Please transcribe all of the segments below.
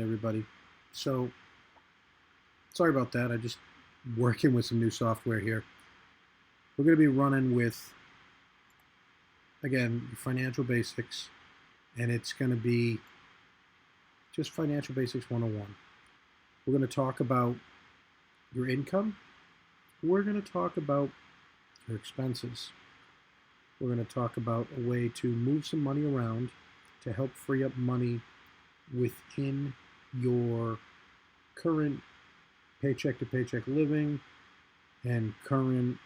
Everybody. So sorry about that. I just working with some new software here. We're going to be running with, again, financial basics, and it's going to be just financial basics 101. We're going to talk about your income. We're going to talk about your expenses. We're going to talk about a way to move some money around to help free up money within your current paycheck to paycheck living and current,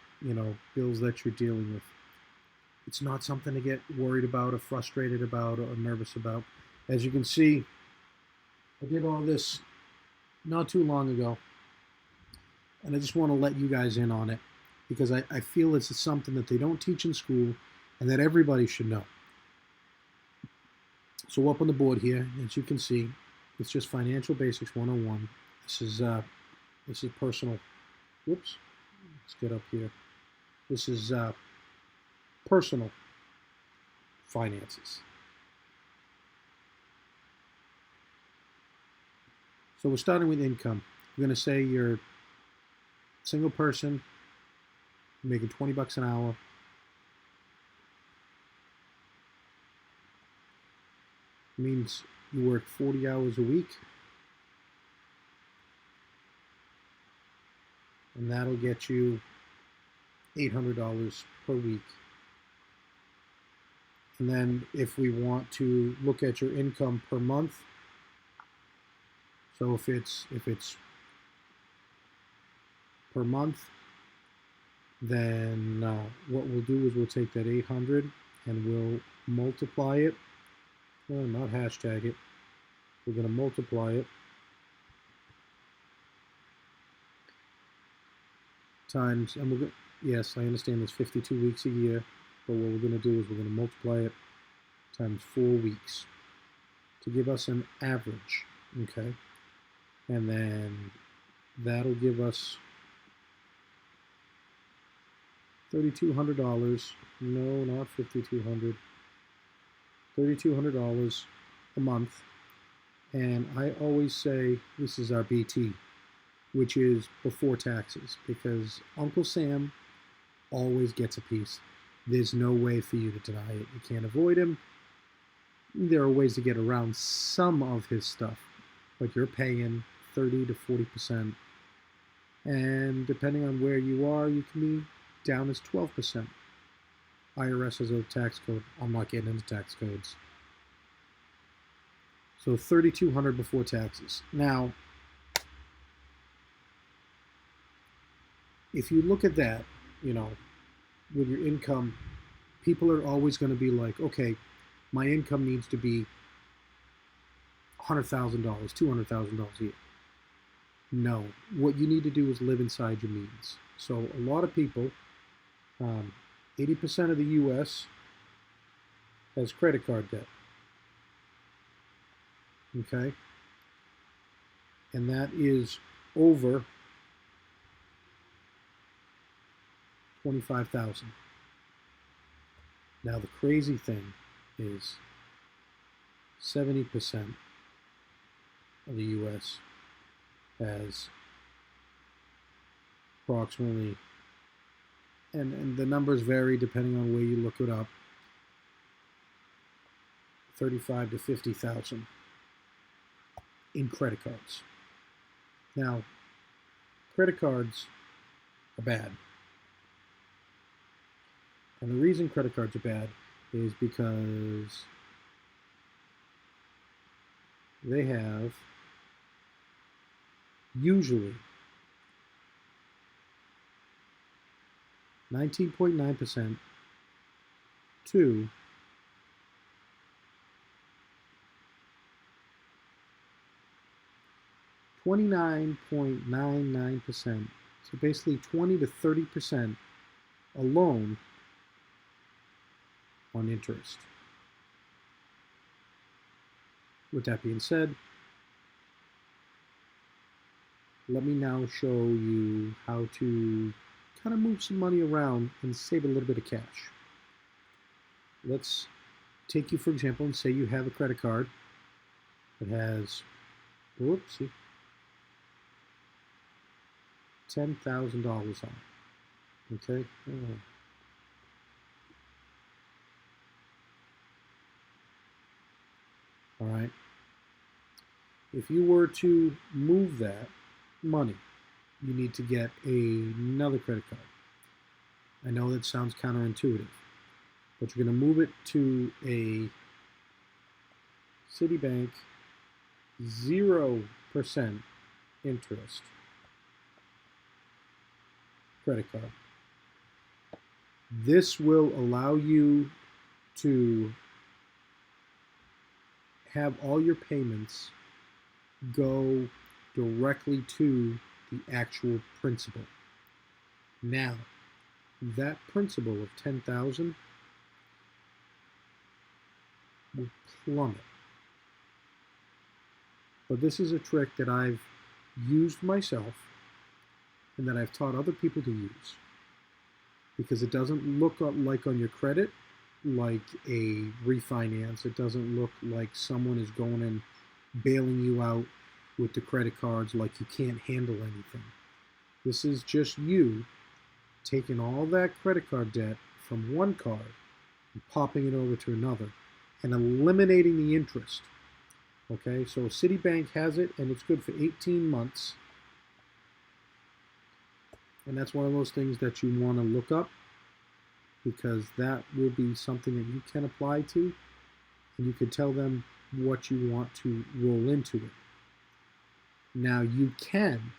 bills that you're dealing with. It's not something to get worried about or frustrated about or nervous about. As you can see, I did all this not too long ago, and I just want to let you guys in on it because I feel it's something that they don't teach in school and that everybody should know. So up on the board here, as you can see, it's just Financial Basics 101. This is personal. Whoops. Let's get up here. This is personal finances. So we're starting with income. We're going to say you're a single person, making $20 an hour. It means you work 40 hours a week. And that'll get you $800 per week. And then if we want to look at your income per month, so if it's per month, then what we'll do is we'll take that 800 and we'll multiply it. Well, not hashtag it. We're going to multiply it times, and we're going to, yes, I understand there's 52 weeks a year, but what we're going to do is we're going to multiply it times 4 weeks to give us an average, okay? And then that'll give us $3,200. No, not $5,200. $3,200 a month. And I always say this is our BT, which is before taxes, because Uncle Sam always gets a piece. There's no way for you to deny it. You can't avoid him. There are ways to get around some of his stuff, but you're paying 30 to 40%. And depending on where you are, you can be down as 12%. IRS has a tax code. I'm not getting into tax codes. So $3,200 before taxes. Now, if you look at that, with your income, people are always going to be like, okay, my income needs to be $100,000, $200,000 a year. No, what you need to do is live inside your means. So a lot of people, 80% of the U.S. has credit card debt. Okay? And that is over $25,000. Now the crazy thing is 70% of the U.S. has approximately, and the numbers vary depending on where you look it up, 35 to 50,000 in credit cards. Now, credit cards are bad. And the reason credit cards are bad is because they have usually 19.9% to 29.99%. So basically 20 to 30% alone on interest. With that being said, let me now show you how to kind of move some money around and save a little bit of cash. Let's take you, for example, and say you have a credit card that has whoopsie, $10,000 on. Okay. All right. If you were to move that money, you need to get another credit card. I know that sounds counterintuitive, but you're going to move it to a Citibank 0% interest credit card. This will allow you to have all your payments go directly to the actual principal. Now, that principal of $10,000 will plummet. But this is a trick that I've used myself and that I've taught other people to use, because it doesn't look like on your credit like a refinance. It doesn't look like someone is going and bailing you out with the credit cards like you can't handle anything. This is just you taking all that credit card debt from one card and popping it over to another and eliminating the interest. Okay, so Citibank has it, and it's good for 18 months. And that's one of those things that you want to look up, because that will be something that you can apply to, and you can tell them what you want to roll into it. Now, you can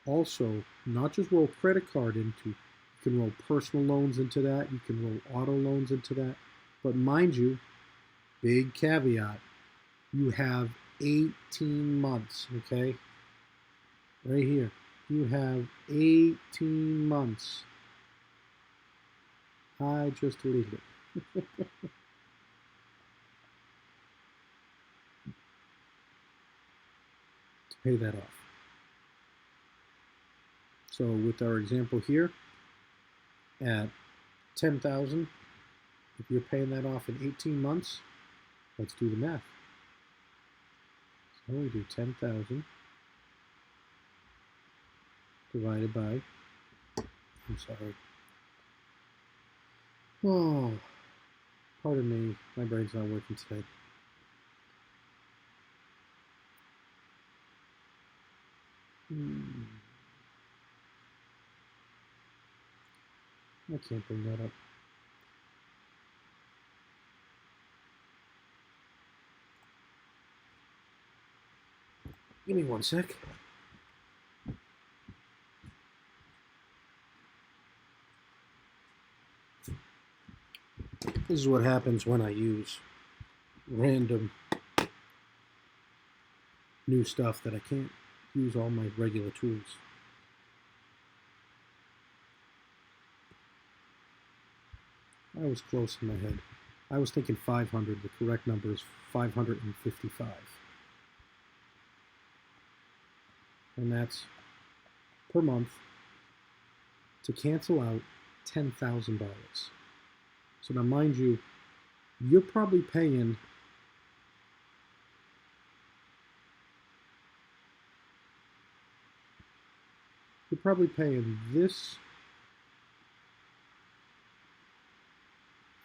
also not just roll credit card into, you can roll personal loans into that, you can roll auto loans into that, but mind you, big caveat, you have 18 months, okay? Right here. You have 18 months. I just deleted it. To pay that off. So with our example here, at $10,000, if you're paying that off in 18 months, let's do the math. So we do 10,000 divided by, I'm sorry. Oh, pardon me, my brain's not working today. I can't bring that up. Give me one sec. This is what happens when I use random new stuff that I can't use all my regular tools. I was close in my head. I was thinking 500. The correct number is 555. And that's per month to cancel out $10,000. So now, mind you, you're probably paying this.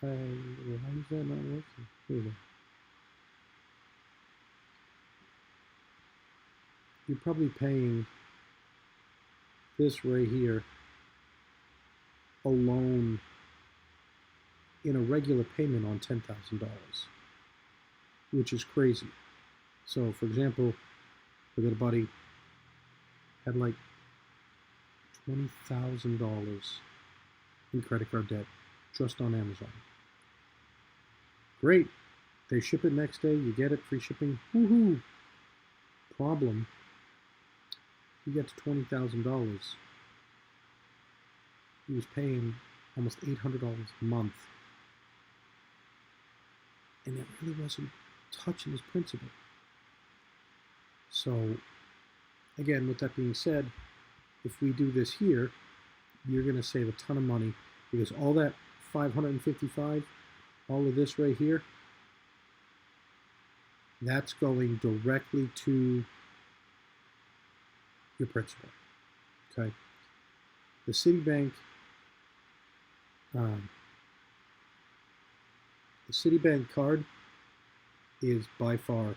Why is that not working? Here we go. You're probably paying this right here alone in a regular payment on $10,000, which is crazy. So, for example, I got a buddy had like $20,000 in credit card debt just on Amazon. Great. They ship it next day. You get it, free shipping. Woohoo! Problem. You get to $20,000. He was paying almost $800 a month. And it really wasn't touching his principal. So, again, with that being said, if we do this here, you're going to save a ton of money, because all that 555, all of this right here, that's going directly to your principal. Okay. The Citibank card is by far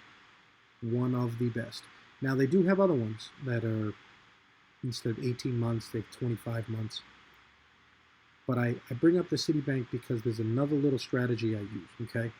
one of the best. Now they do have other ones that are, instead of 18 months, they have 25 months. But I bring up the Citibank because there's another little strategy I use, okay?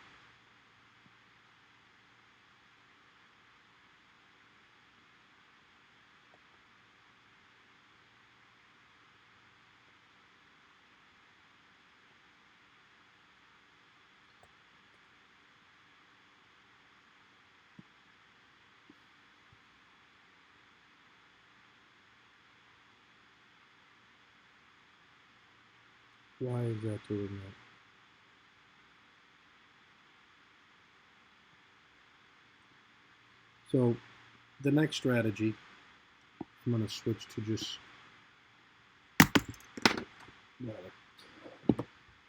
Why is that doing that? So the next strategy, I'm going to switch to just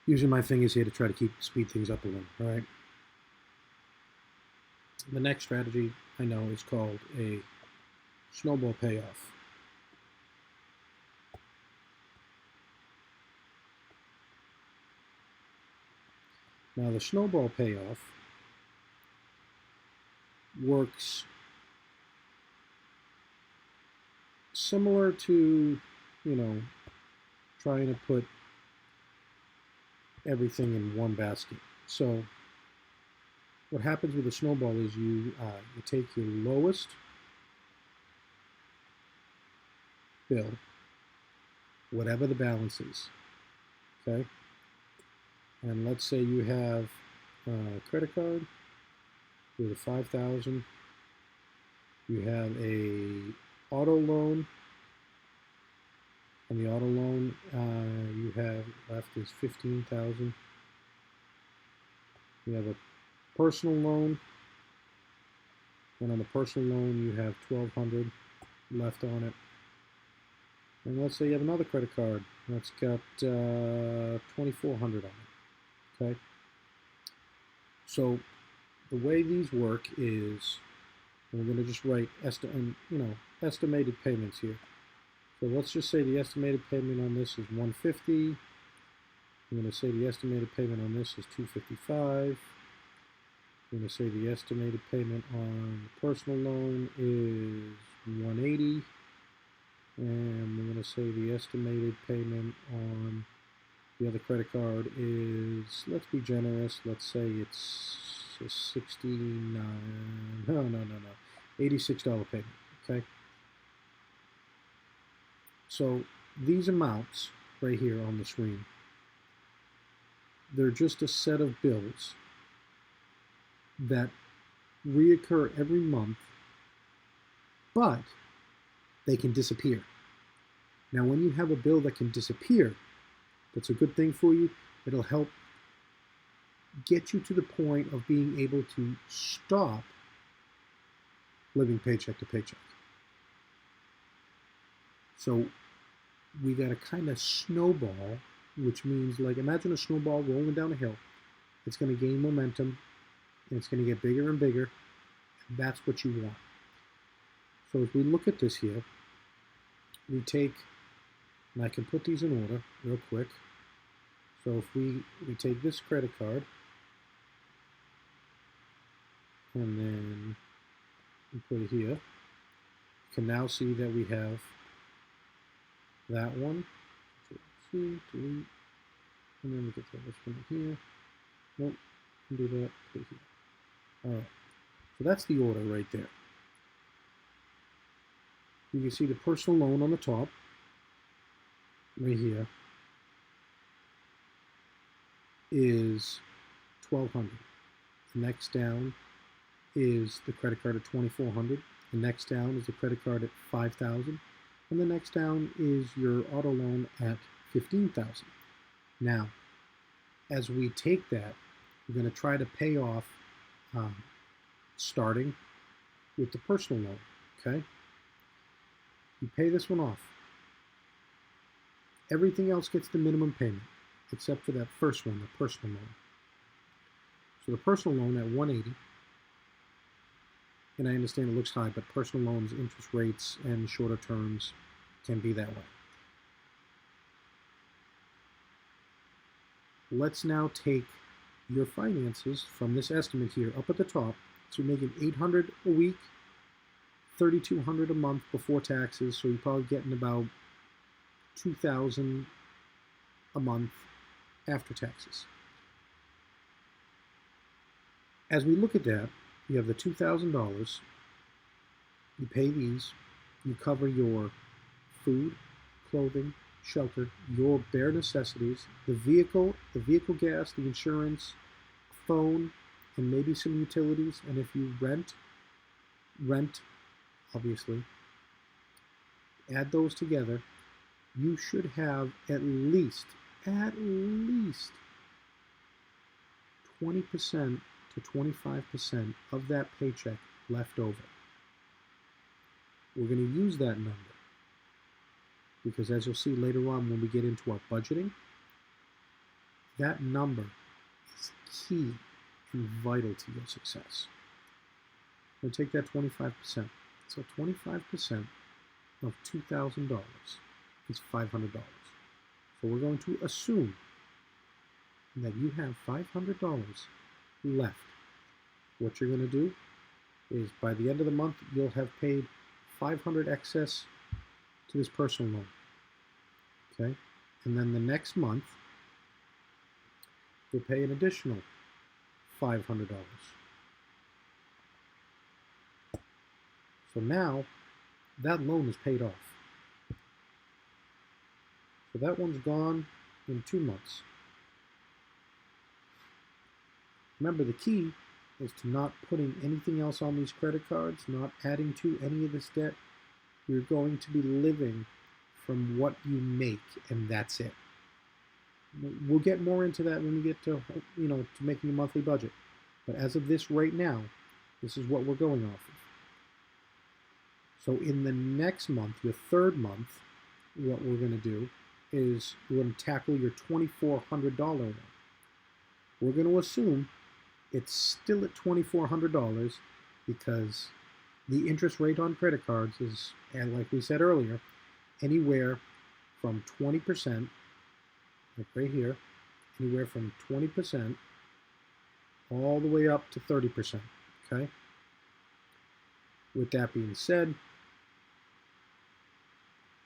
using my fingers here to try to speed things up a little, all right? The next strategy I know is called a snowball payoff. Now the snowball payoff works similar to, trying to put everything in one basket. So what happens with a snowball is you take your lowest bill, whatever the balance is, okay? And let's say you have a credit card with a $5,000. You have a auto loan, and the auto loan you have left is $15,000. You have a personal loan, and on the personal loan you have $1,200 left on it. And let's say you have another credit card that's got $2,400 on it. Okay. So the way these work is, we're going to just write estimated payments here. So let's just say the estimated payment on this is $150. I'm going to say the estimated payment on this is $255. I'm going to say the estimated payment on the personal loan is $180. And we're going to say the estimated payment on the other credit card is, let's be generous, let's say it's a $86 payment, okay? So these amounts right here on the screen, they're just a set of bills that reoccur every month, but they can disappear. Now, when you have a bill that can disappear, that's a good thing for you. It'll help get you to the point of being able to stop living paycheck to paycheck. So we got to kind of snowball, which means, like, imagine a snowball rolling down a hill. It's going to gain momentum, and it's going to get bigger and bigger, and that's what you want. So as we look at this here, we take, and I can put these in order real quick. So if we take this credit card, and then we put it here, you can now see that we have that one. So see, delete, and then we get this one here. Nope, can do that, put it here. All right, so that's the order right there. You can see the personal loan on the top, right here, is $1,200. The next down is the credit card at $2,400. The next down is the credit card at $5,000. And the next down is your auto loan at $15,000. Now, as we take that, we're going to try to pay off starting with the personal loan, okay? You pay this one off. Everything else gets the minimum payment, except for that first one, the personal loan. So the personal loan at $180, and I understand it looks high, but personal loans, interest rates, and shorter terms can be that way. Let's now take your finances from this estimate here up at the top. So you're making $800 a week, $3,200 a month before taxes. So you're probably getting about $2,000 a month after taxes. As we look at that, you have the $2,000. You pay these. You cover your food, clothing, shelter, your bare necessities, the vehicle gas, the insurance, phone, and maybe some utilities. And if you rent, obviously, add those together, you should have at least 20% to 25% of that paycheck left over. We're going to use that number because, as you'll see later on when we get into our budgeting, that number is key and vital to your success. We'll take that 25%. So 25% of $2,000 is $500. So we're going to assume that you have $500 left. What you're going to do is by the end of the month, you'll have paid $500 excess to this personal loan. Okay? And then the next month, you'll pay an additional $500. So now, that loan is paid off. So that one's gone in 2 months. Remember, the key is to not putting anything else on these credit cards, not adding to any of this debt. You're going to be living from what you make, and that's it. We'll get more into that when we get to, to making a monthly budget. But as of this right now, this is what we're going off of. So in the next month, your third month, what we're going to do is we're going to tackle your $2,400 one. We're going to assume it's still at $2,400 because the interest rate on credit cards is, and like we said earlier, anywhere from 20%, like right here, anywhere from 20% all the way up to 30%, okay? With that being said,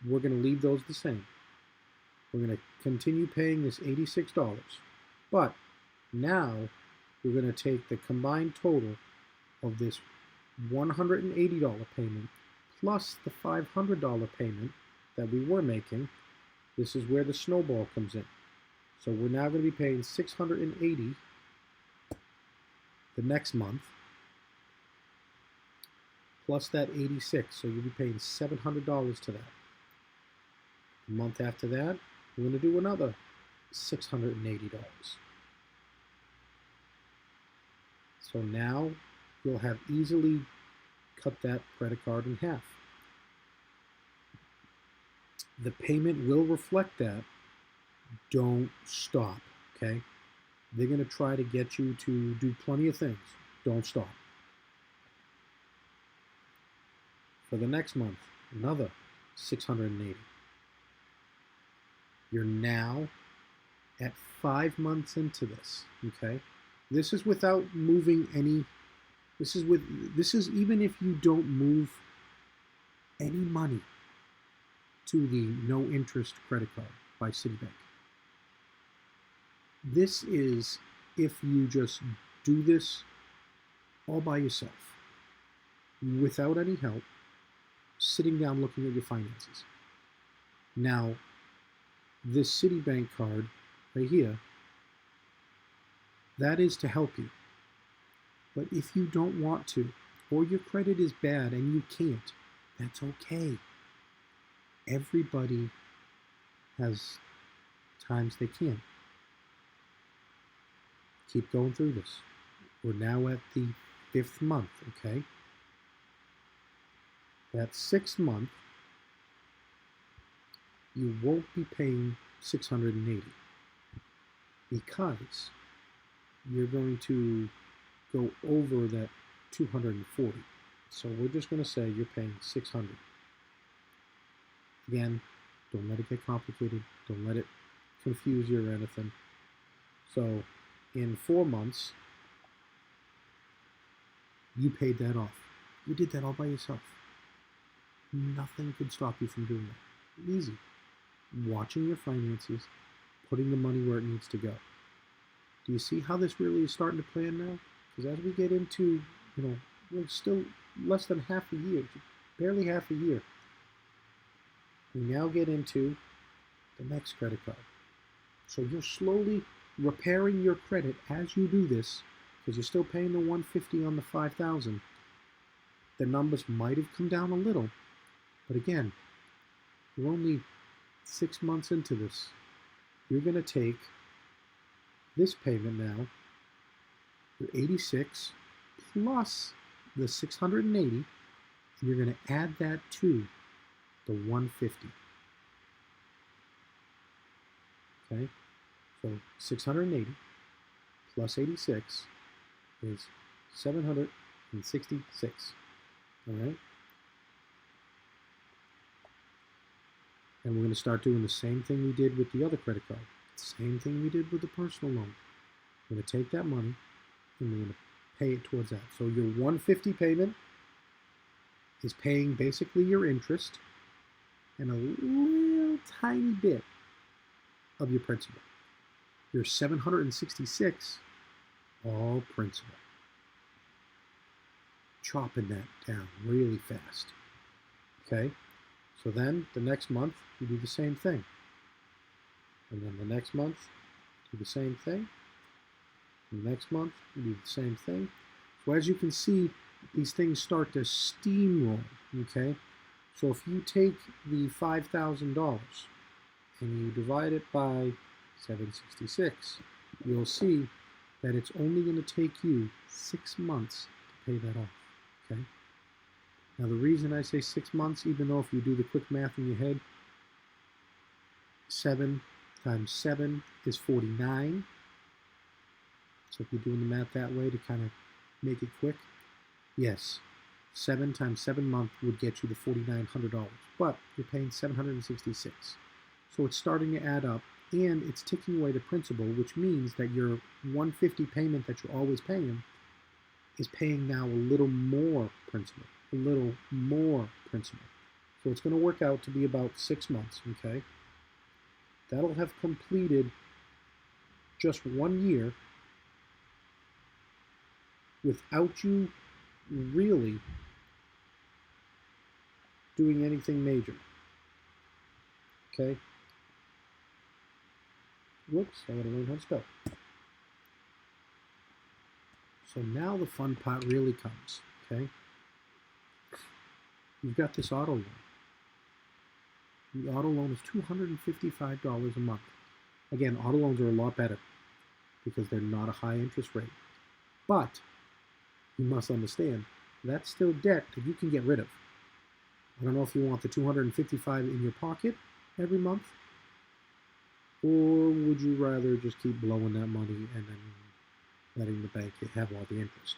we're going to leave those the same. We're going to continue paying this $86, but now we're going to take the combined total of this $180 payment plus the $500 payment that we were making. This is where the snowball comes in. So we're now going to be paying $680 the next month plus that $86. So you'll be paying $700 to that. The month after that, we're going to do another $680. So now you'll have easily cut that credit card in half. The payment will reflect that. Don't stop, okay? They're going to try to get you to do plenty of things. Don't stop. For the next month, another $680. You're now at 5 months into this, okay? This is without moving any, this is even if you don't move any money to the no interest credit card by Citibank. This is if you just do this all by yourself, without any help, sitting down looking at your finances. Now, this Citibank card right here, that is to help you. But if you don't want to, or your credit is bad and you can't, that's okay. Everybody has times they can't. Keep going through this. We're now at the 5th month, okay? That 6th month, you won't be paying $680 because you're going to go over that $240. So we're just going to say you're paying $600. Again, don't let it get complicated. Don't let it confuse you or anything. So in 4 months, you paid that off. You did that all by yourself. Nothing could stop you from doing that. Easy. Watching your finances, putting the money where it needs to go. Do you see how this really is starting to plan now? Because as we get into, we're still less than half a year, barely half a year. We now get into the next credit card. So you're slowly repairing your credit as you do this, because you're still paying the $150 on the $5,000. The numbers might have come down a little, but again, you're only 6 months into this. You're going to take this payment now, your 86 plus the 680, and you're going to add that to the 150. Okay, so 680 plus 86 is 766. All right, and we're going to start doing the same thing we did with the other credit card. Same thing we did with the personal loan. We're going to take that money and we're going to pay it towards that. So your 150 payment is paying basically your interest and a little tiny bit of your principal. Your 766, all principal. Chopping that down really fast. Okay, so then the next month you do the same thing. And then the next month, do the same thing. And the next month, you do the same thing. So as you can see, these things start to steamroll, okay? So if you take the $5,000 and you divide it by 766, you'll see that it's only going to take you 6 months to pay that off, okay? Now the reason I say 6 months, even though if you do the quick math in your head, 7 times 7 is 49. So if you're doing the math that way to kind of make it quick, yes, 7 times 7 months would get you the $4,900, but you're paying 766. So it's starting to add up, and it's ticking away the principal, which means that your 150 payment that you're always paying is paying now a little more principal, a little more principal. So it's going to work out to be about 6 months, okay? That'll have completed just 1 year without you really doing anything major. Okay? Whoops, I gotta learn how to spell. So now the fun part really comes, okay? You've got this auto loan. The auto loan is $255 a month. Again, auto loans are a lot better because they're not a high interest rate. But you must understand, that's still debt that you can get rid of. I don't know if you want the $255 in your pocket every month, or would you rather just keep blowing that money and then letting the bank have all the interest?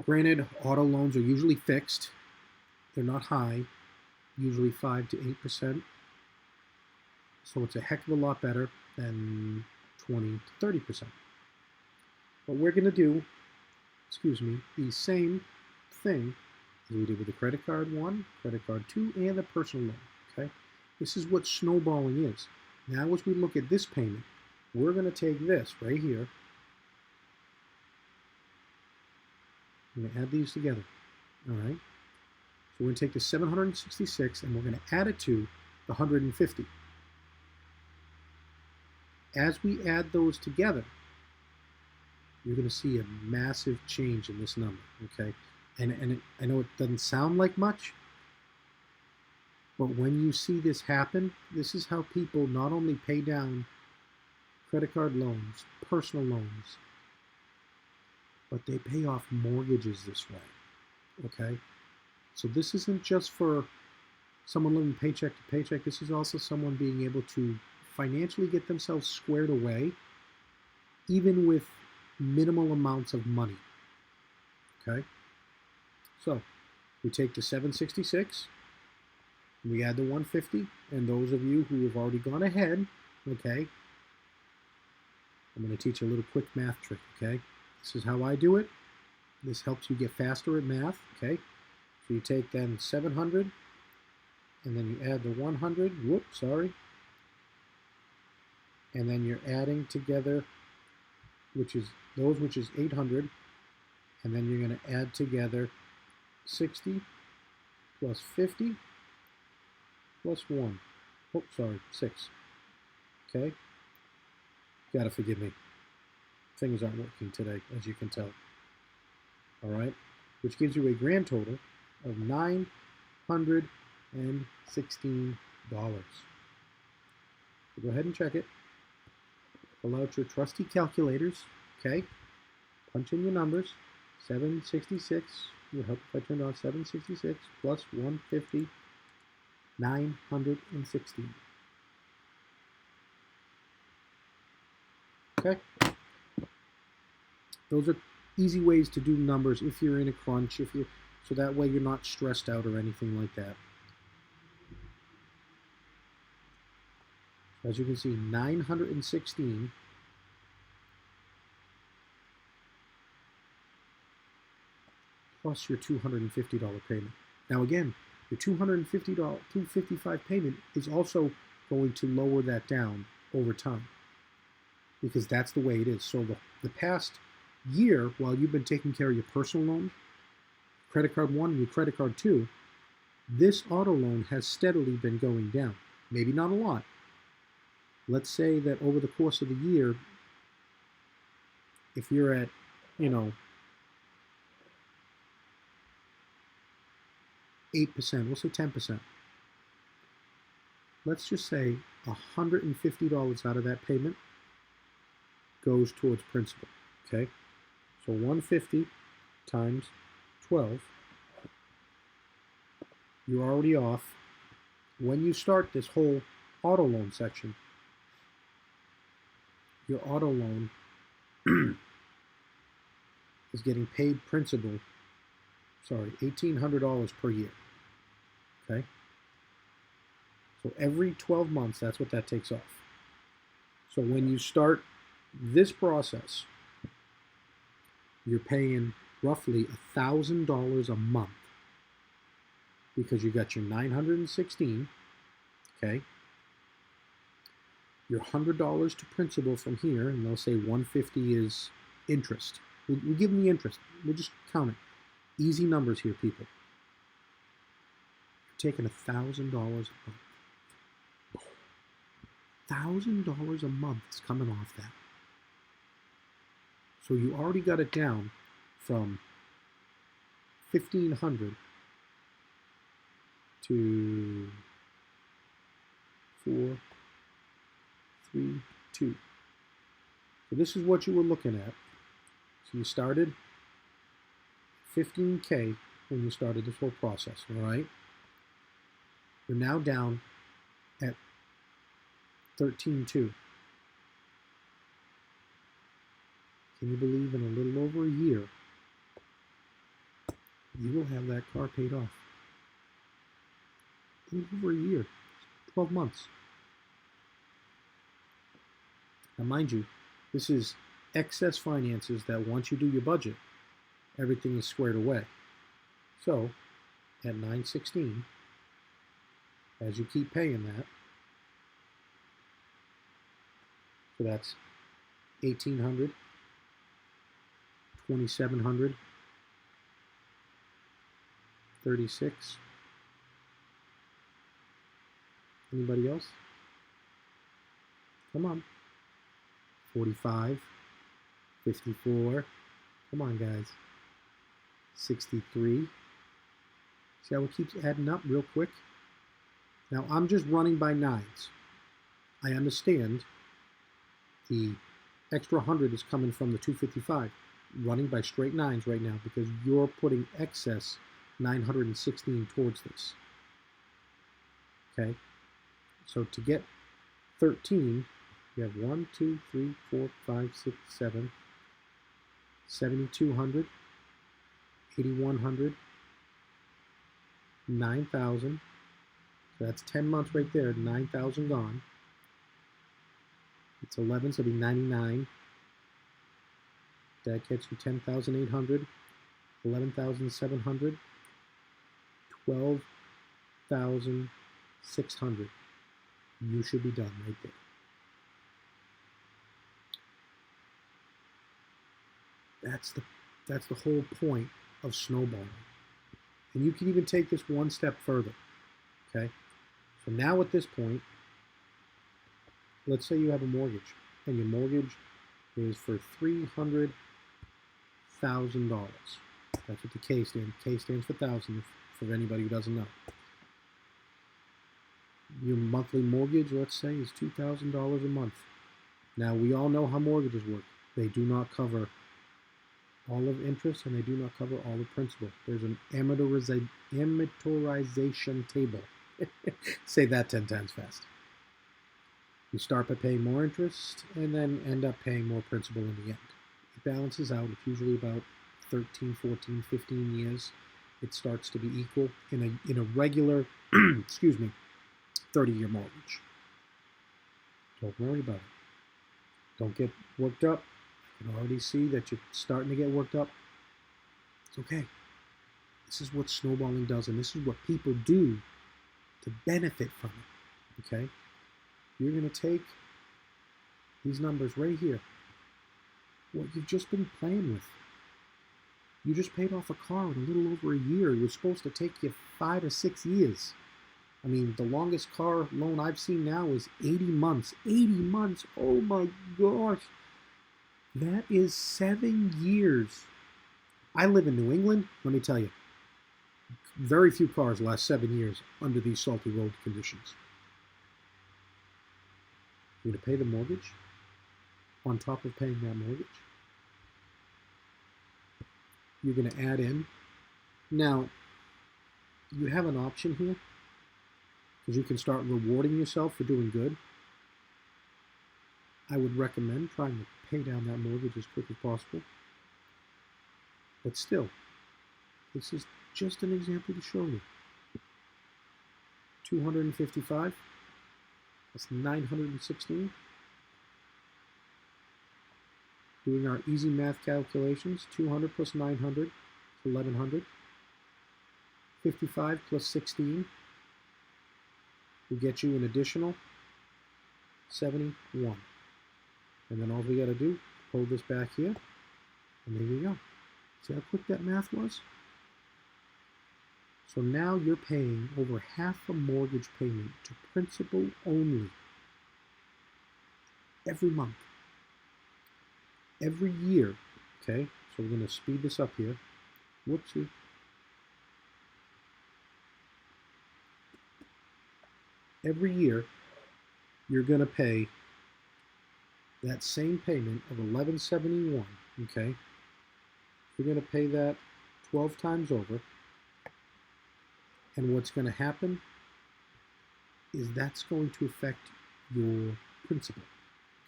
Granted, auto loans are usually fixed. They're not high, usually 5 to 8%. So it's a heck of a lot better than 20 to 30%. What we're going to do, the same thing as we did with the credit card 1, credit card 2, and the personal loan, okay? This is what snowballing is. Now as we look at this payment, we're going to take this right here. I'm going to add these together, all right? So we're going to take the 766 and we're going to add it to the 150. As we add those together, you're going to see a massive change in this number, okay? And I know it doesn't sound like much, but when you see this happen, this is how people not only pay down credit card loans, personal loans, but they pay off mortgages this way, okay? So this isn't just for someone living paycheck to paycheck. This is also someone being able to financially get themselves squared away, even with minimal amounts of money, okay? So we take the 766, we add the 150, and those of you who have already gone ahead, okay, I'm going to teach you a little quick math trick, okay? This is how I do it. This helps you get faster at math, okay? So you take then 700, and then you add the 100, and then you're adding together, which is 800, and then you're going to add together 60 plus 50 plus 1. 6. Okay? You gotta forgive me. Things aren't working today, as you can tell. Alright? Which gives you a grand total of $916. So go ahead and check it. Pull out your trusty calculators. Okay? Punch in your numbers. 766. It would help if I turned on 766 plus 150. 916. Okay? Those are easy ways to do numbers if you're in a crunch, so that way you're not stressed out or anything like that. As you can see, 916 plus your $250 payment. Now again, your $255 payment is also going to lower that down over time, because that's the way it is. So the past year, while you've been taking care of your personal loan, credit card 1 and your credit card 2, this auto loan has steadily been going down. Maybe not a lot. Let's say that over the course of the year, if you're at, 8%, we'll say 10%. Let's just say $150 out of that payment goes towards principal, okay? So 150 times 12, you're already off. When you start this whole auto loan section, your auto loan is getting paid principal, $1,800 per year, okay? So every 12 months, that's what that takes off. So when you start this process, you're paying roughly $1,000 a month, because you got your 916, okay? Your $100 to principal from here, and they'll say 150 is interest. We give them the interest. We'll just count it. Easy numbers here, people. You're taking $1,000 a month. $1,000 a month is coming off that. So you already got it down from $1,500 to 4, 3, 2. So this is what you were looking at. So you started $15K when you started this whole process, all right? You're now down at $13,200. Can you believe in a little over a year, you will have that car paid off? A little over a year, 12 months. Now mind you, this is excess finances that once you do your budget, everything is squared away. So at 916, as you keep paying that, so that's 1,800, 2,700, 36. Anybody else? Come on. 45, 54. Come on, guys. 63. See how it keeps adding up real quick? Now, I'm just running by nines. I understand the extra 100 is coming from the 255. Running by straight nines right now because you're putting excess 916 towards this. Okay? So to get 13, you have 1, 2, 3, 4, 5, 6, 7, 7,200, 8,100, 9,000. So that's 10 months right there. 9,000 gone. It's 11, so it'll be 99. That gets you 10,800, 11,700, 12,600. You should be done right there. That's the whole point of snowballing. And you can even take this one step further. Okay? So now at this point, let's say you have a mortgage, and your mortgage is for $300,000. That's what the K stands. K stands for thousand, for anybody who doesn't know. Your monthly mortgage, let's say, is $2,000 a month. Now, we all know how mortgages work. They do not cover all of interest, and they do not cover all of principal. There's an amortization table. Say that 10 times fast. You start by paying more interest and then end up paying more principal in the end. It balances out. It's usually about 13, 14, 15 years. It starts to be equal in a regular, excuse me, 30-year mortgage. Don't worry about it. Don't get worked up. I can already see that you're starting to get worked up. It's okay. This is what snowballing does, and this is what people do to benefit from it. Okay? You're going to take these numbers right here, what you've just been playing with. You just paid off a car in a little over a year. It was supposed to take you 5 or 6 years. I mean, the longest car loan I've seen now is 80 months. 80 months. Oh my gosh. That is 7 years. I live in New England. Let me tell you, very few cars last 7 years under these salty road conditions. You're going to pay the mortgage on top of paying that mortgage. You're going to add in. Now, you have an option here, because you can start rewarding yourself for doing good. I would recommend trying to pay down that mortgage as quick as possible. But still, this is just an example to show you. 255, that's 916. Doing our easy math calculations, 200 plus 900 is 1100. 55 plus 16 will get you an additional 71. And then all we got to do, pull this back here, and there you go. See how quick that math was? So now you're paying over half a mortgage payment to principal only every month. Every year, okay? So we're going to speed this up here. Whoopsie. Every year, you're going to pay that same payment of $1171, okay? You're going to pay that 12 times over. And what's going to happen is that's going to affect your principal,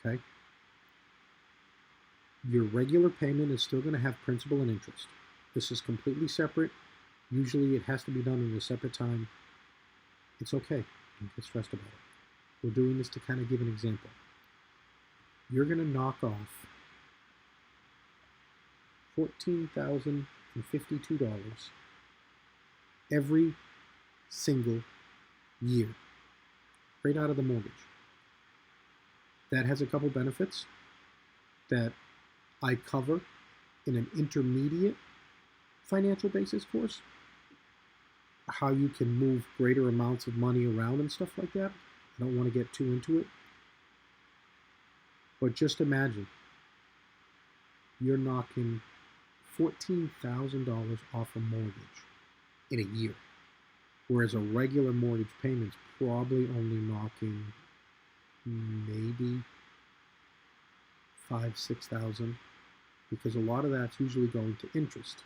okay? Your regular payment is still going to have principal and interest. This is completely separate. Usually it has to be done in a separate time. It's okay. Don't get stressed about it. We're doing this to kind of give an example. You're going to knock off $14,052 every single year, right out of the mortgage. That has a couple benefits that I cover in an intermediate financial basis course. How you can move greater amounts of money around and stuff like that. I don't want to get too into it. But just imagine you're knocking $14,000 off a mortgage in a year. Whereas a regular mortgage payment's probably only knocking maybe $5,000-6,000, because a lot of that's usually going to interest,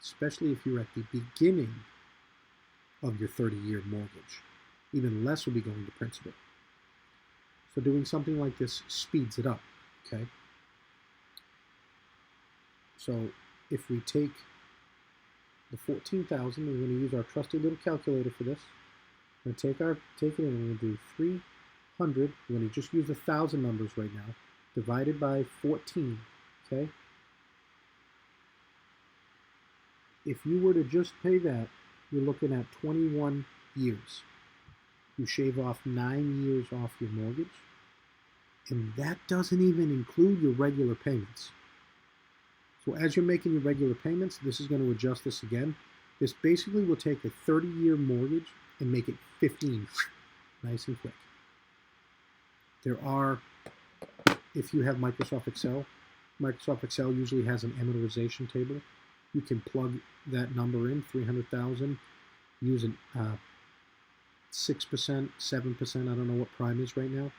especially if you're at the beginning of your 30-year mortgage. Even less will be going to principal. So doing something like this speeds it up, okay? So if we take the 14,000. We're going to use our trusty little calculator for this. We're going to take it in. We're going to do 300. We're going to just use 1,000 numbers right now, divided by 14. Okay. If you were to just pay that, you're looking at 21 years. You shave off 9 years off your mortgage, and that doesn't even include your regular payments. So as you're making your regular payments, this is going to adjust this again. This basically will take a 30-year mortgage and make it 15, nice and quick. There are, if you have Microsoft Excel usually has an amortization table. You can plug that number in, 300,000, using 6%, 7%, I don't know what prime is right now.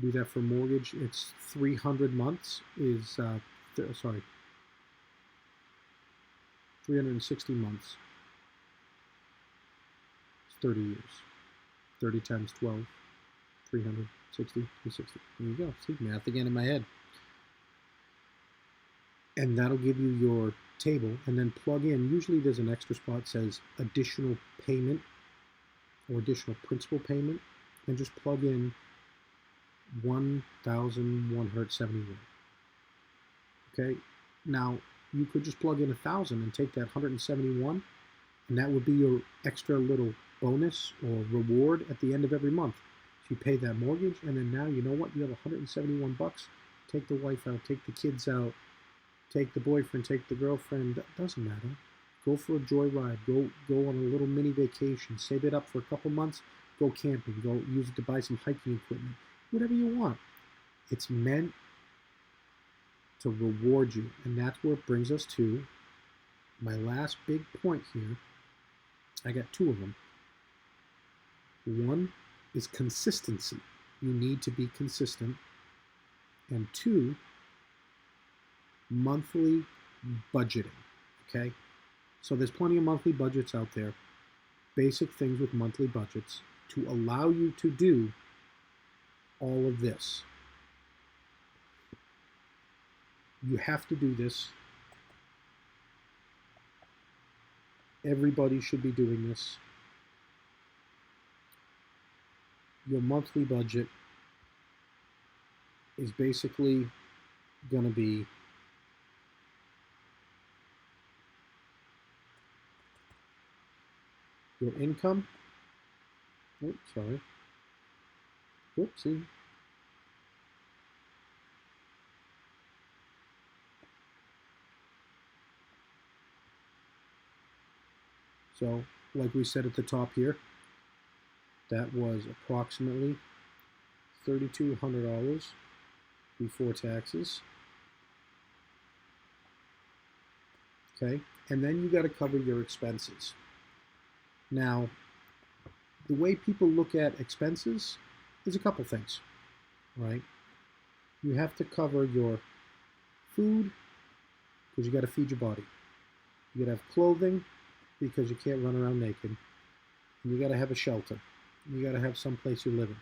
Do that for mortgage. It's 300 months is, 360 months. It's 30 years. 30 times 12, 360, 360. There you go. See, math again in my head. And that'll give you your table, and then plug in. Usually there's an extra spot that says additional payment or additional principal payment, and just plug in 1,171. Okay, now you could just plug in 1,000 and take that 171, and that would be your extra little bonus or reward at the end of every month. So you pay that mortgage, and then now you know what? You have 171 bucks. Take the wife out, take the kids out, take the boyfriend, take the girlfriend. That doesn't matter. Go for a joyride. Go on a little mini vacation. Save it up for a couple months. Go camping. Go use it to buy some hiking equipment. Whatever you want. It's meant to reward you. And that's where it brings us to my last big point here. I got two of them. One is consistency. You need to be consistent. And two, monthly budgeting. Okay? So there's plenty of monthly budgets out there. Basic things with monthly budgets to allow you to do all of this. You have to do this. Everybody should be doing this. Your monthly budget is basically going to be your income. Oops, sorry. Whoopsie. So, like we said at the top here, that was approximately $3,200 before taxes. Okay, and then you got to cover your expenses. Now, the way people look at expenses is a couple things, right? You have to cover your food because you got to feed your body. You got to have clothing because you can't run around naked. And you got to have a shelter. You got to have some place you live in.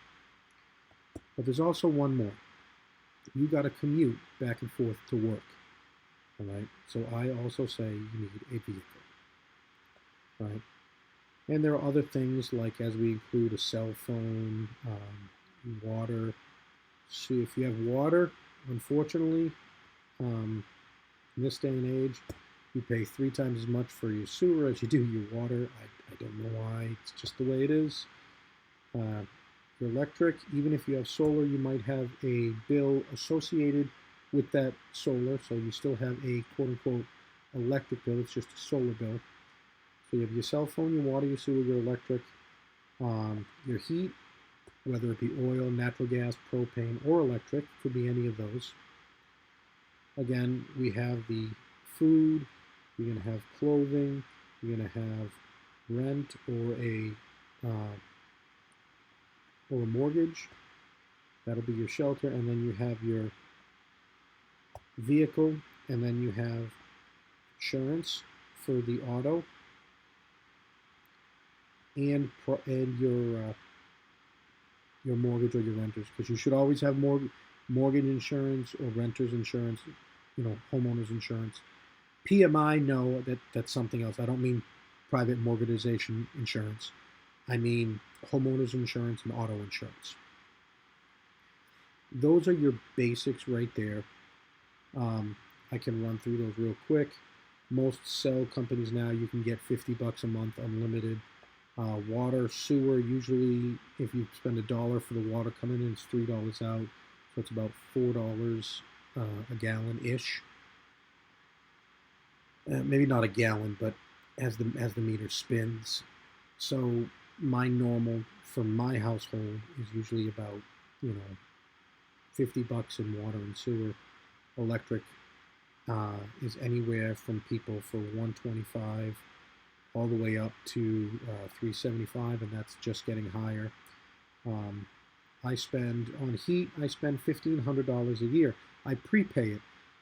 But there's also one more. You got to commute back and forth to work. All right. So I also say you need a vehicle. Right. And there are other things like, as we include a cell phone, water. See, if you have water, unfortunately, in this day and age, you pay 3 times as much for your sewer as you do your water. I don't know why. It's just the way it is. Your electric, even if you have solar, you might have a bill associated with that solar. So you still have a quote-unquote electric bill. It's just a solar bill. So you have your cell phone, your water, your sewer, your electric, your heat, whether it be oil, natural gas, propane, or electric. Could be any of those. Again, we have the food. You're going to have clothing. You're going to have rent or a mortgage. That'll be your shelter. And then you have your vehicle. And then you have insurance for the auto. And your mortgage or your renters. Because you should always have mortgage insurance or renter's insurance, homeowner's insurance. PMI, no, that's something else. I don't mean private mortgageization insurance. I mean homeowners insurance and auto insurance. Those are your basics right there. I can run through those real quick. Most cell companies now, you can get $50 a month unlimited. Water, sewer, usually if you spend $1 for the water coming in, it's $3 out. So it's about $4 a gallon-ish. Maybe not a gallon, but as the meter spins. So my normal for my household is usually about, $50 in water and sewer. Electric is anywhere from people for $125 all the way up to $375, and that's just getting higher. I spend on heat. I spend $1,500 a year. I prepay it.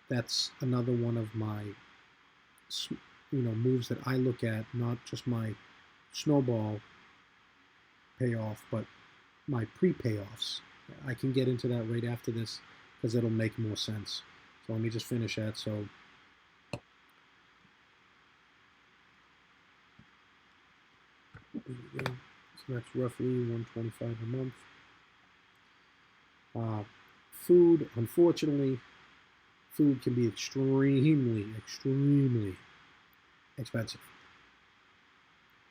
That's another one of my moves that I look at, not just my snowball payoff, but my pre-payoffs. I can get into that right after this because it'll make more sense. So let me just finish that. So that's roughly $125 a month. Food, unfortunately, food can be extremely expensive.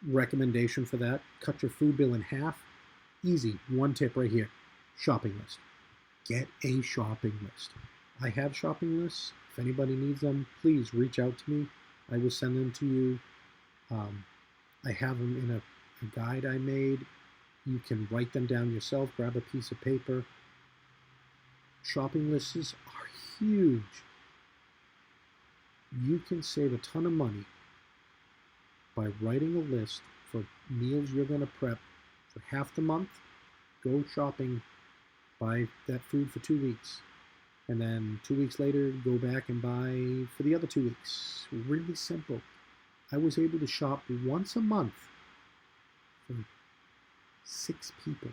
Recommendation for that, cut your food bill in half. Easy, one tip right here, shopping list. Get a shopping list. I have shopping lists. If anybody needs them, please reach out to me. I will send them to you. I have them in a guide I made. You can write them down yourself, grab a piece of paper. Shopping lists are huge. You can save a ton of money by writing a list for meals you're going to prep for half the month. Go shopping, buy that food for 2 weeks, and then 2 weeks later go back and buy for the other 2 weeks. Really simple. I was able to shop once a month for 6 people.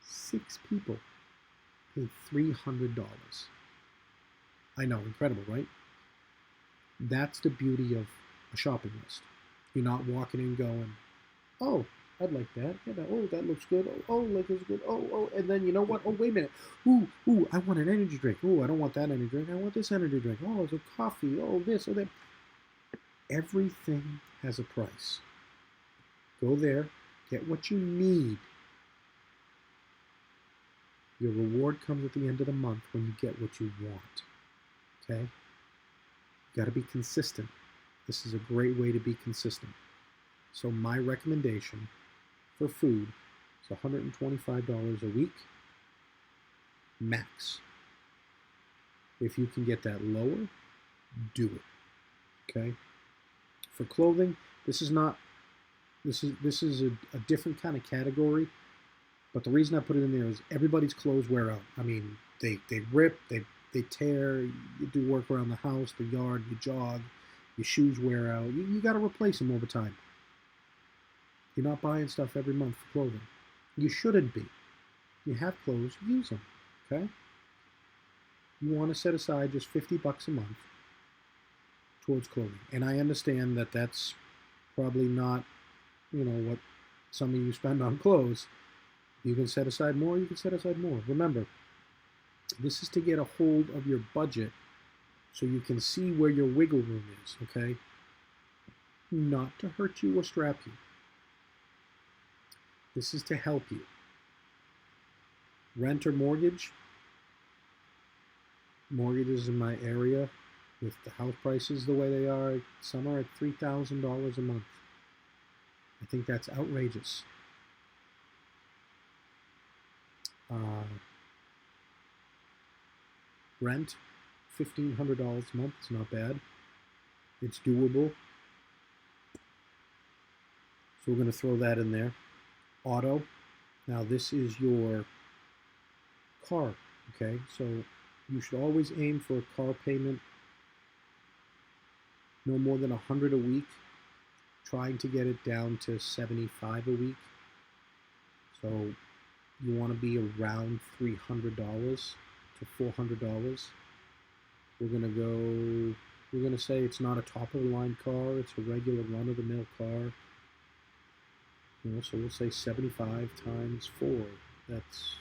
6 people paid $300. I know, incredible, right? That's the beauty of a shopping list. You're not walking in going, oh, I'd like that. Yeah, that looks good. Oh, like it's good. Oh, and then you know what? Oh, wait a minute. Ooh, I want an energy drink. Oh, I don't want that energy drink. I want this energy drink. Oh, it's a coffee. Oh, this or that. Everything has a price. Go there, get what you need. Your reward comes at the end of the month when you get what you want. Okay? You got to be consistent. This is a great way to be consistent. So my recommendation for food is $125 a week, max. If you can get that lower, do it. Okay? For clothing, this is a different kind of category. But the reason I put it in there is everybody's clothes wear out. I mean, they rip, they tear, you do work around the house, the yard, you jog, your shoes wear out. You got to replace them over time. You're not buying stuff every month for clothing. You shouldn't be. You have clothes, use them, okay? You want to set aside just $50 a month towards clothing. And I understand that that's probably not, what some of you spend on clothes. You can set aside more, you can set aside more. Remember, this is to get a hold of your budget so you can see where your wiggle room is, okay? Not to hurt you or strap you. This is to help you. Rent or mortgage? Mortgages in my area, with the house prices the way they are, some are at $3,000 a month. I think that's outrageous. Rent, $1,500 a month. It's not bad. It's doable. So we're going to throw that in there. Auto. Now this is your car. Okay, so you should always aim for a car payment no more than $100 a week. Trying to get it down to $75 a week. So you want to be around $300 to $400. We're going to go we're going to say it's not a top-of-the-line car. It's a regular run-of-the-mill car. So we'll say 75 times 4. That's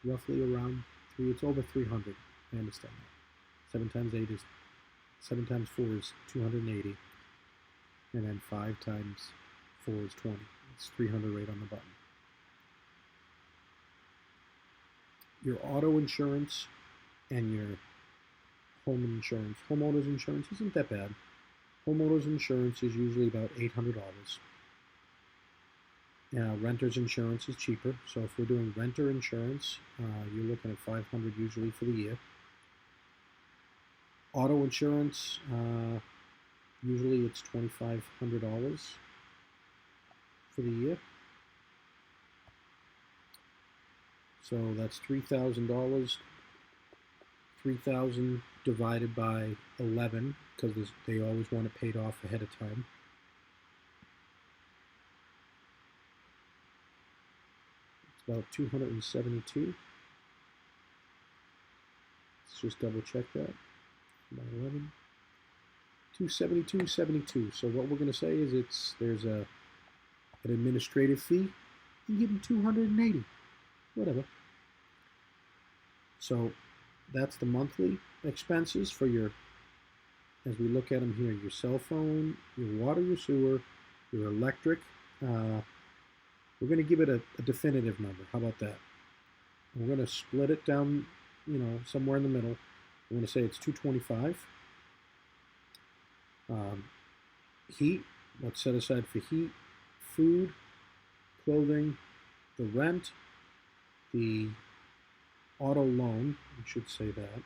roughly around 3. It's over 300. I understand that. 7 times 4 is 280. And then 5 times 4 is 20. It's 300 right on the button. Your auto insurance and your homeowners insurance isn't that bad. Homeowners insurance is usually about $800. Renter's insurance is cheaper. So if we're doing renter insurance, you're looking at $500 usually for the year. Auto insurance, usually it's $2,500 for the year. So that's $3,000. 3,000 divided by 11, because they always want it paid off ahead of time. It's about 272. Let's just double check that. About 11. 272.72. So what we're going to say is there's an administrative fee. You give them 280. Whatever. So that's the monthly expenses for your, as we look at them here, your cell phone, your water, your sewer, your electric. We're going to give it a definitive number. How about that? We're going to split it down, somewhere in the middle. We're going to say it's $225. Heat, let's set aside for heat, food, clothing, the rent, the auto loan, we should say that,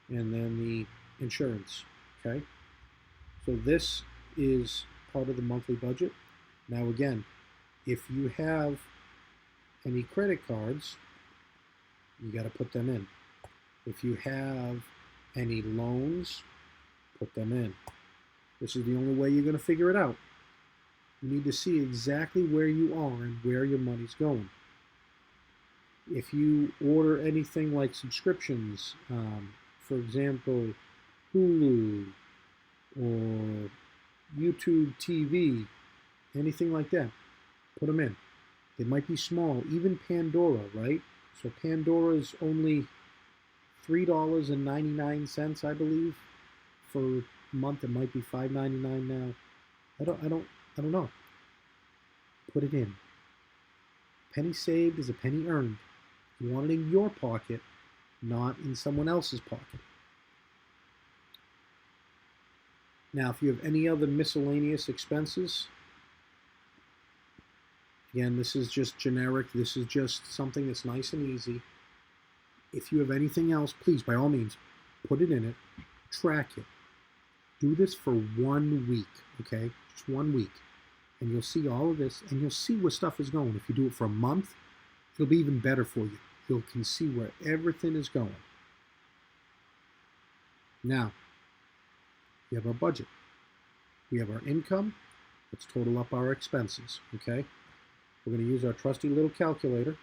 and then the insurance, okay? So this is part of the monthly budget. Now again, if you have any credit cards, you got to put them in. If you have any loans, put them in. This is the only way you're going to figure it out. You need to see exactly where you are and where your money's going. If you order anything like subscriptions, for example, Hulu or YouTube TV, anything like that, put them in. They might be small, even Pandora, right? So Pandora is only $3.99, I believe, for a month. It might be $5.99 now. I don't know. Put it in. Penny saved is a penny earned. You want it in your pocket, not in someone else's pocket. Now, if you have any other miscellaneous expenses, again, this is just generic. This is just something that's nice and easy. If you have anything else, please, by all means, put it in it. Track it. Do this for 1 week, okay? Just 1 week. And you'll see all of this, and you'll see where stuff is going. If you do it for a month, it'll be even better for you. You can see where everything is going. Now, we have our budget. We have our income. Let's total up our expenses, okay? We're going to use our trusty little calculator.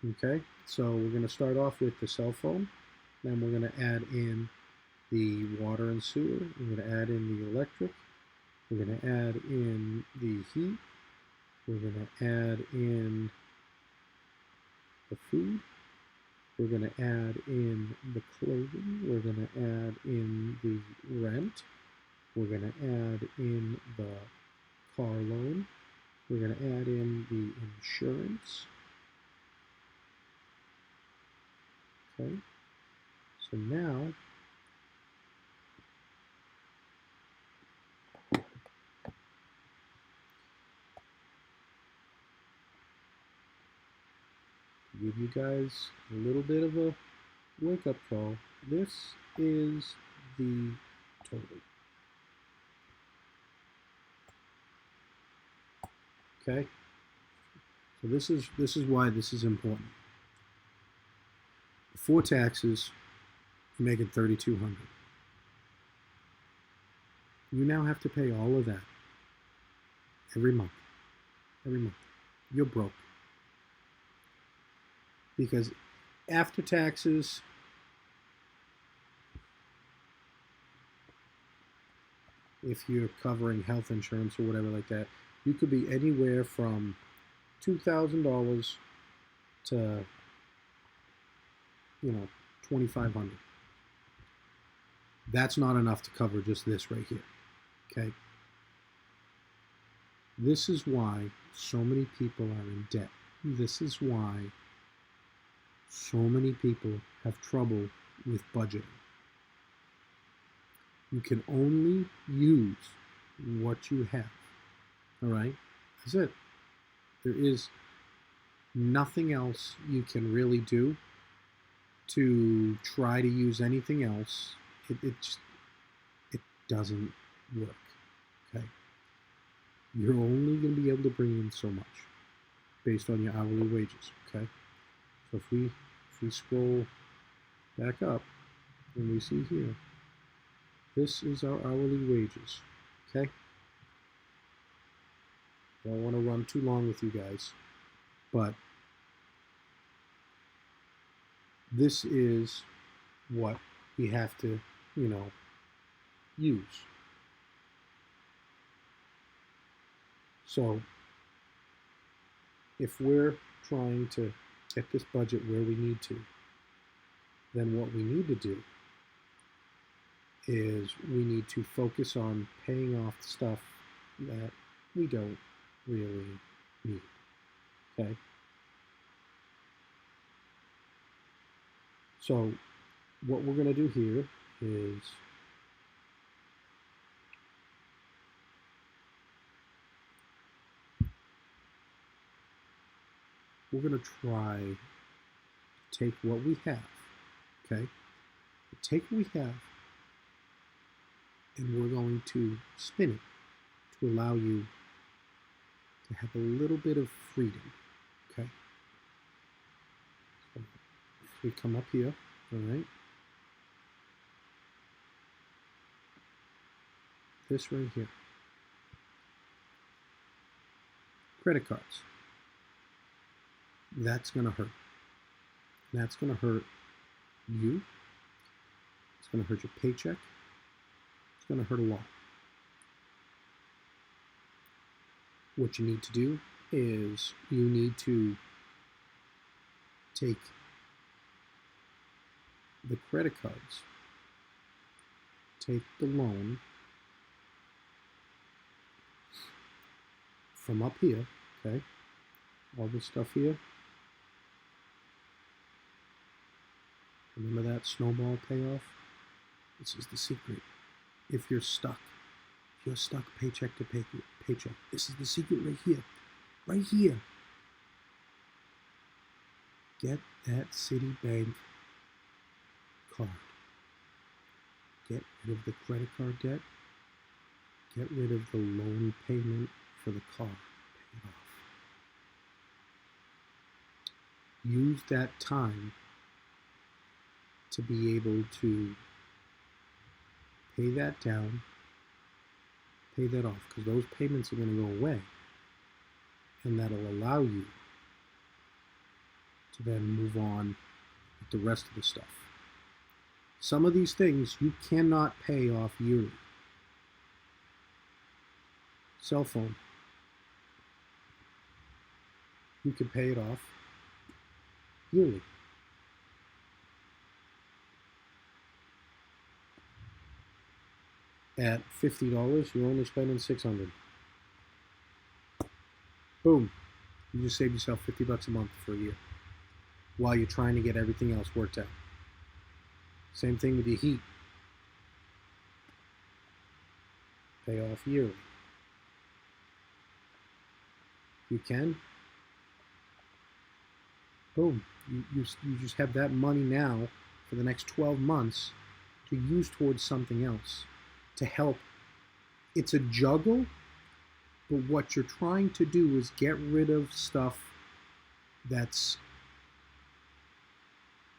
Okay, so we're going to start off with the cell phone. Then we're going to add in the water and sewer. We're going to add in the electric. We're going to add in the heat. We're going to add in the food. We're going to add in the clothing. We're going to add in the rent. We're going to add in the car loan. We're going to add in the insurance. Okay, so now to give you guys a little bit of a wake-up call, this is the total. Okay, so this is why this is important. Before taxes, you're making $3,200. You now have to pay all of that every month. Every month. You're broke. because after taxes, if you're covering health insurance or whatever like that, you could be anywhere from $2,000 to, $2,500. That's not enough to cover just this right here. Okay. This is why so many people are in debt. This is why so many people have trouble with budgeting. You can only use what you have. All right? That's it. There is nothing else you can really do to try to use anything else. It doesn't work. Okay? You're only going to be able to bring in so much based on your hourly wages. Okay? So if we scroll back up and we see here, this is our hourly wages. Okay? I don't want to run too long with you guys, but this is what we have to, use. So if we're trying to get this budget where we need to, then what we need to do is we need to focus on paying off stuff that we don't really need. Okay? So what we're going to do here is we're going to try to take what we have, okay? Take what we have and we're going to spin it to allow you to have a little bit of freedom, okay? So we come up here, all right? This right here. Credit cards. That's going to hurt. That's going to hurt you. It's going to hurt your paycheck. It's going to hurt a lot. What you need to do is you need to take the credit cards, take the loan from up here, okay, all this stuff here. Remember that snowball payoff? This is the secret. If you're stuck paycheck to paycheck, this is the secret right here. Right here. Get that Citibank card. Get rid of the credit card debt. Get rid of the loan payment for the car. Pay it off. Use that time to be able to pay that down, pay that off, because those payments are going to go away, and that'll allow you to then move on with the rest of the stuff. Some of these things you cannot pay off yearly. Cell phone, you can pay it off yearly. At $50, you're only spending $600. Boom. You just save yourself $50 a month for a year while you're trying to get everything else worked out. Same thing with your heat. Pay off yearly. You can. Boom. You just have that money now for the next 12 months to use towards something else, to help. It's a juggle, but what you're trying to do is get rid of stuff that's,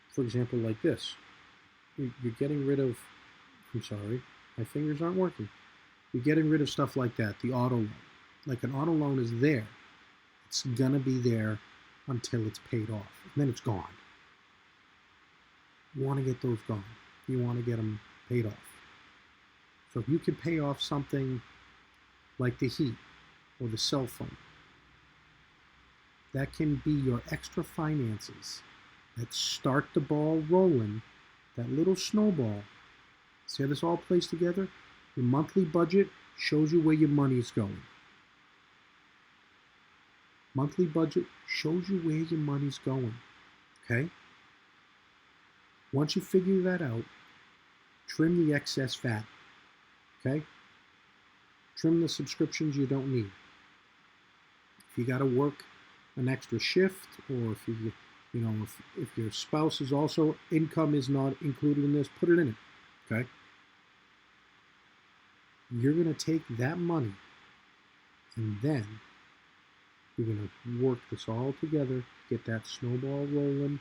for example, like this. You're getting rid of, I'm sorry, my fingers aren't working. You're getting rid of stuff like that, the auto loan. Like an auto loan is there. It's gonna be there until it's paid off. And then it's gone. You want to get those gone. You want to get them paid off. So if you can pay off something like the heat or the cell phone, that can be your extra finances that start the ball rolling, that little snowball. See how this all plays together? Your monthly budget shows you where your money is going. Monthly budget shows you where your money's going, okay? Once you figure that out, trim the excess fat, okay? Trim the subscriptions you don't need. If you got to work an extra shift, or if if your spouse is also, income is not included in this, put it in it, okay? You're going to take that money and then you're going to work this all together, get that snowball rolling.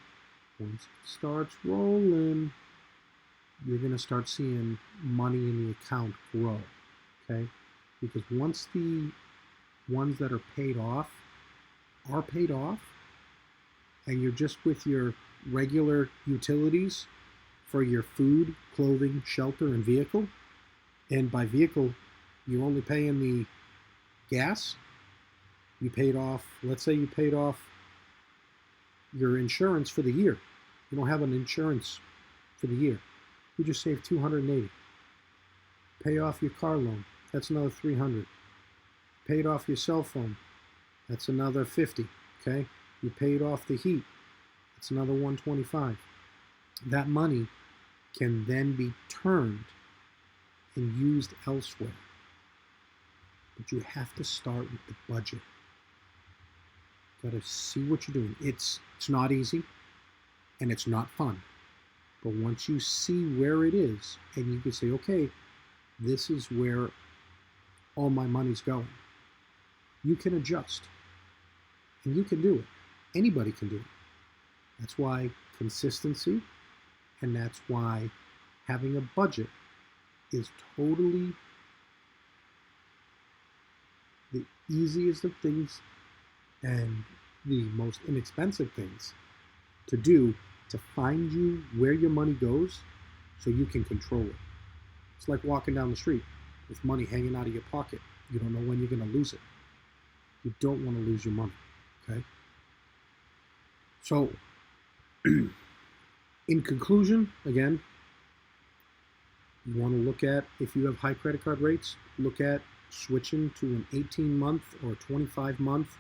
Once it starts rolling, you're going to start seeing money in the account grow, okay? Because once the ones that are paid off, and you're just with your regular utilities for your food, clothing, shelter, and vehicle, and by vehicle, you're only paying the gas, you paid off, let's say you paid off your insurance for the year. You don't have an insurance for the year. You just saved $280. Pay off your car loan. That's another $300. Paid off your cell phone. That's another $50. Okay? You paid off the heat. It's another $125. That money can then be turned and used elsewhere. But you have to start with the budget. Got to see what you're doing. It's not easy and it's not fun. But once you see where it is and you can say, okay, this is where all my money's going, you can adjust and you can do it. Anybody can do it. That's why consistency, and that's why having a budget is totally the easiest of things and the most inexpensive things to do to find you where your money goes so you can control it. It's like walking down the street with money hanging out of your pocket. You don't know when you're going to lose it. You don't want to lose your money, okay? So, in conclusion, again, you want to look at, if you have high credit card rates, look at switching to an 18-month or 25-month,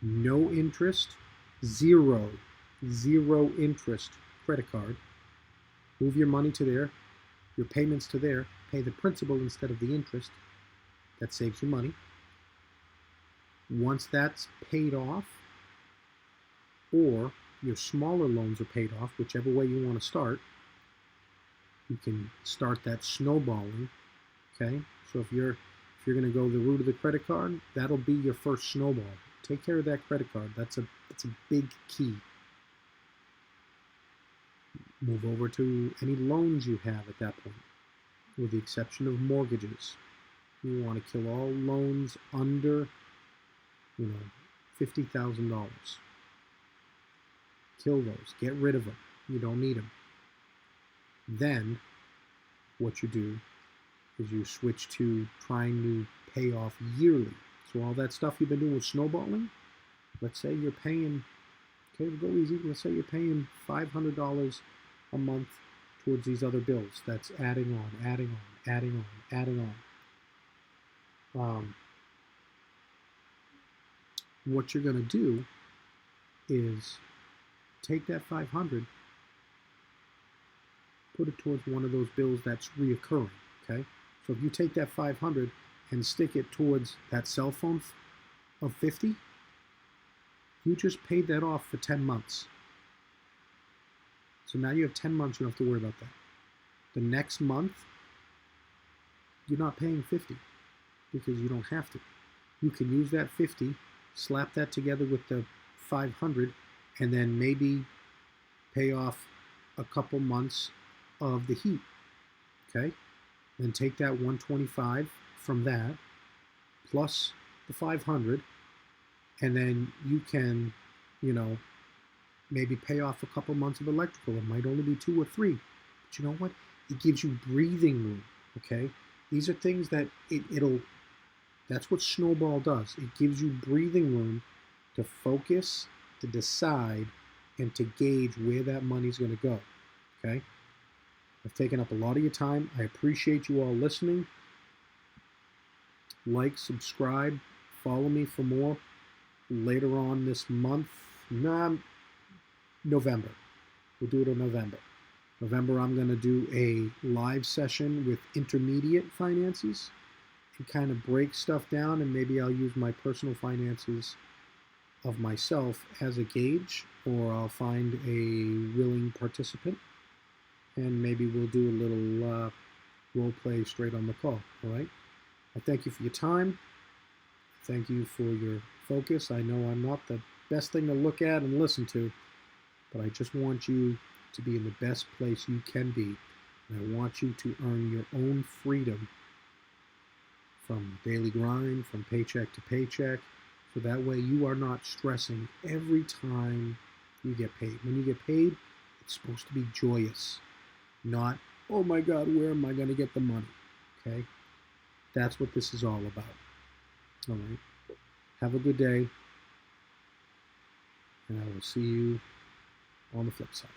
no interest, zero interest credit card. Move your money to there, your payments to there, pay the principal instead of the interest. That saves you money. Once that's paid off, or your smaller loans are paid off, whichever way you want to start, you can start that snowballing, okay? So if you're going to go the route of the credit card, that'll be your first snowball. Take care of that credit card. That's a big key. Move over to any loans you have at that point, with the exception of mortgages. You want to kill all loans under, $50,000. Kill those. Get rid of them. You don't need them. Then, what you do is you switch to trying to pay off yearly. So all that stuff you've been doing with snowballing, let's say you're paying, okay, we'll go easy. Let's say you're paying $500 a month towards these other bills. That's adding on. What you're going to do is take that 500, put it towards one of those bills that's reoccurring, okay? So if you take that 500 and stick it towards that cell phone of 50, you just paid that off for 10 months. So now you have 10 months, you don't have to worry about that. The next month, you're not paying 50 because you don't have to. You can use that 50, slap that together with the 500, and then maybe pay off a couple months of the heat, okay? Then take that 125 from that, plus the 500, and then you can maybe pay off a couple months of electrical. It might only be 2 or 3. But you know what? It gives you breathing room, okay? These are things that that's what Snowball does. It gives you breathing room to focus, to decide, and to gauge where that money's going to go, okay? I've taken up a lot of your time. I appreciate you all listening. Like, subscribe, follow me for more. Later on this month, November. We'll do it in November. November, I'm going to do a live session with intermediate finances and kind of break stuff down, and maybe I'll use my personal finances of myself as a gauge, or I'll find a willing participant, and maybe we'll do a little role play straight on the call, all right? I thank you for your time. Thank you for your focus. I know I'm not the best thing to look at and listen to, but I just want you to be in the best place you can be. And I want you to earn your own freedom from daily grind, from paycheck to paycheck, so that way you are not stressing every time you get paid. When you get paid, it's supposed to be joyous, not, oh my God, where am I going to get the money? Okay? That's what this is all about. All right. Have a good day, and I will see you on the flip side.